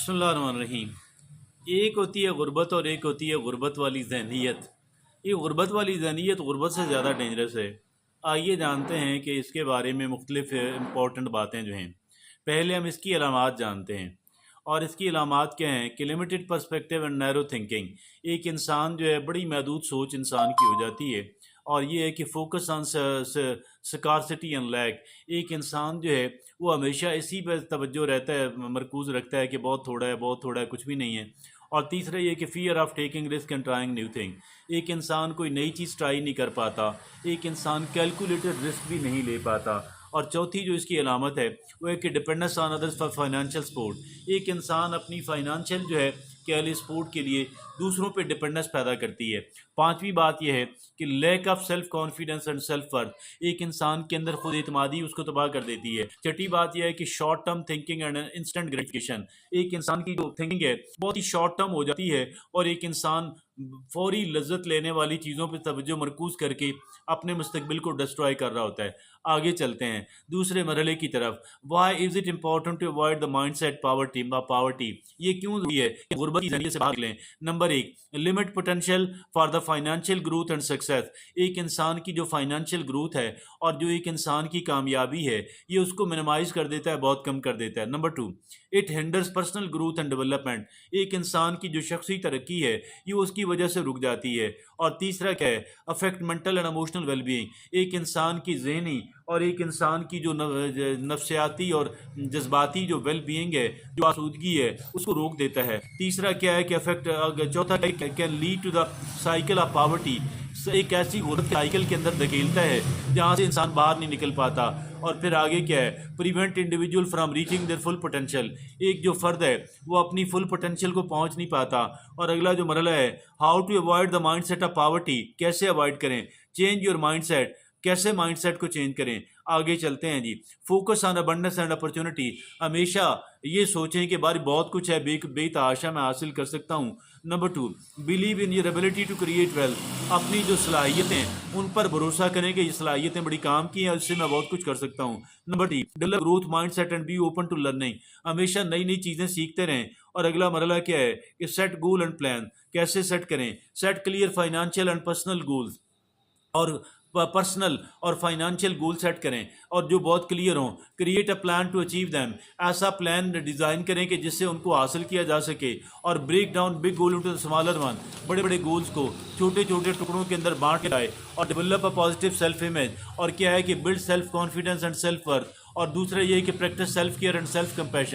बिस्मिल्लाहिर्रहमानिर्रहीम। एक होती है गुर्बत और एक होती है गुर्बत वाली जहनीत। ये गुर्बत वाली जहनीत गुर्बत से ज़्यादा डेंजरस है। आइए जानते हैं कि इसके बारे में मुख्तलिफ इम्पॉर्टेंट बातें जो हैं। पहले हम इसकी अलामात जानते हैं, और इसकी अलामात क्या हैं कि limited perspective and narrow thinking. एक इंसान जो है बड़ी महदूद सोच इंसान की हो जाती है, और ये है कि focus on scarcity and lack. एक इंसान जो है वो हमेशा इसी पर तवज्जो रहता है, मरकूज़ रखता है कि बहुत थोड़ा है, कुछ भी नहीं है। और तीसरा ये कि fear of taking risk and trying new thing. एक इंसान कोई नई चीज़ ट्राई नहीं कर पाता, एक इंसान कैलकुलेटेड रिस्क भी नहीं ले पाता। और चौथी जो इसकी अलामत है वो है कि dependence on others for financial support. एक इंसान अपनी फाइनेंशियल जो है कैली सपोर्ट के लिए दूसरों पे डिपेंडेंस पैदा करती है। पांचवी बात यह है कि lack of self confidence and self worth. एक इंसान के अंदर खुद एतमादी उसको तबाह कर देती है। छठी बात यह है कि short term thinking and instant gratification. एक इंसान की जो थिंकिंग है बहुत ही शॉर्ट टर्म हो जाती है, और एक इंसान फौरी लज्जत लेने वाली चीज़ों पर तवज्जो मरकूज करके अपने मुस्तकबिल को डिस्ट्रॉय कर रहा होता है। आगे चलते हैं दूसरे मरहले की तरफ। Why is it important to avoid the mind set poverty. ये क्यों हुई है कि गुर्बत की ज़रिए से बाहर निकलें। नंबर एक, limit potential for the financial growth and success. एक इंसान की जो फाइनेंशियल ग्रोथ है और जो एक इंसान की कामयाबी है, ये उसको मिनिमाइज कर देता है, बहुत कम कर देता है। Number two, it hinders personal growth and development. एक इंसान की जो शख्सी तरक्की है ये उसकी वजह से रुक जाती है। और तीसरा क्या है, affect mental and emotional wellbeing. एक इंसान की ज़हनी और एक इंसान की जो नफ्सियाती और जज्बाती जो वेल बीइंग है, जो आसूदगी है, उसको रोक देता है। तीसरा क्या है कि चौथा can lead to the cycle of poverty. एक ऐसी गुर्बत साइकिल के अंदर धकेलता है जहाँ से इंसान बाहर नहीं निकल पाता। और फिर आगे क्या है, prevent individual from reaching there full potential. एक जो फ़र्द है वो अपनी फुल पोटेंशियल को पहुँच नहीं पाता। और अगला जो मरहला है, how to avoid the mind set of poverty. कैसे अवॉइड करें, चेंज योर माइंड सेट। कैसे माइंडसेट को चेंज करें। आगे चलते हैं जी। Focus on abundance and opportunity. हमेशा ये सोचें कि बारी बहुत कुछ है, बेतहाशा मैं हासिल कर सकता हूँ। Number two, believe in your ability to create wealth. अपनी जो सलाहियतें उन पर भरोसा करें कि ये सलाहियतें बड़ी काम की हैं, इससे मैं बहुत कुछ कर सकता हूँ। Number three, develop growth mindset and be open to learning. हमेशा नई नई चीज़ें सीखते रहें। और अगला मरला क्या है कि सेट गोल एंड प्लान। कैसे सेट करें, set clear financial and personal goals. और पर्सनल और फाइनेंशियल गोल सेट करें और जो बहुत क्लियर हों। Create a plan to achieve them. ऐसा प्लान डिज़ाइन करें कि जिससे उनको हासिल किया जा सके। और break down big goal into the smaller one. बड़े बड़े गोल्स को छोटे छोटे टुकड़ों के अंदर बांट के लाए। और develop a positive self image. और क्या है कि build self confidence and self worth. और दूसरा ये है कि practice self care and self compassion.